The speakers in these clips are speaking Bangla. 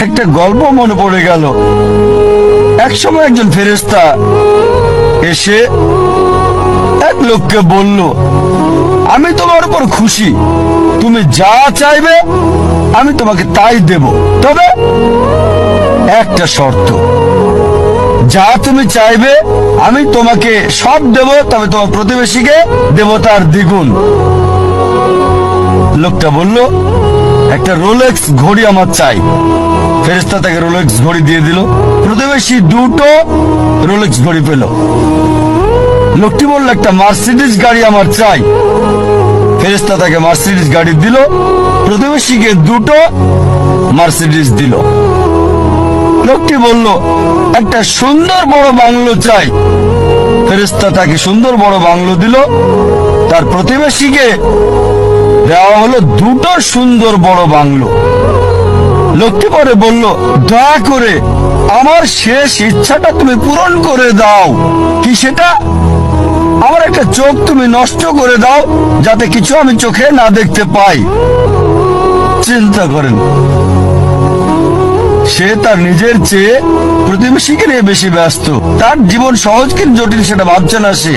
একটা গল্প মনে পড়ে গেল। একসময় একজন ফেরেশতা এসে এক লোককে বলল, আমি তোমার উপর খুশি, তুমি যা চাইবে আমি তোমাকে তাই দেব, তবে একটা শর্ত, যা তুমি চাইবে আমি তোমাকে সব দেব, তবে তোমার প্রতিবেশীকে দেব তার দ্বিগুণ। লোকটা বলল, একটা রোলেক্স ঘড়ি আমার চাই। ফেরেশতা তাকে রোলেক্স ঘড়ি দিয়ে দিল। প্রতিবেশী দুটো রোলেক্স ঘড়ি পেল। লোকটি বলল, একটা মার্সিডিজ গাড়ি আমার চাই। ফেরেশতা তাকে মার্সিডিজ গাড়ি দিল। প্রতিবেশীকে দুটো মার্সিডিজ দিল। লোকটি বলল, একটা সুন্দর বড় বাংলো চাই। ফেরেশতা তাকে সুন্দর বড় বাংলো দিল। তার প্রতিবেশীকে দেওয়া হলো দুটো সুন্দর বড় বাংলো। লোকটি পরে বলল, দয়া করে আমার শেষ ইচ্ছাটা তুমি পূরণ করে দাও। কি সেটা? আমার একটা চোখ তুমি নষ্ট করে দাও, যাতে কিছু আমি চোখে না দেখতে পাই। চিন্তা করেন, সে তার নিজের চেয়ে প্রতিবেশীকে নিয়ে বেশি ব্যস্ত। তার জীবন সহজ কি জটিল সেটা ভাবছে না সে।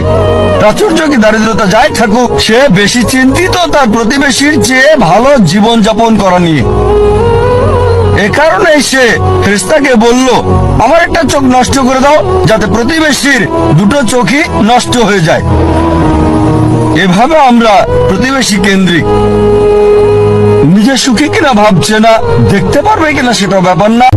প্রাচুর্য কি দারিদ্রতা যাই থাকুক, সে বেশি চিন্তিত তার প্রতিবেশীর চেয়ে ভালো জীবন যাপন করা নিয়ে। এ কারণে সে ফেরেশতাকে বলল, আমার একটা চোখ নষ্ট করে দাও, যাতে প্রতিবেশীর দুটো চোখই নষ্ট হয়ে যায়। এভাবে আমরা প্রতিবেশী কেন্দ্রিক। নিজে সুখী কিনা ভাবছে না, দেখতে পারবে কিনা সেটা ব্যাপার না,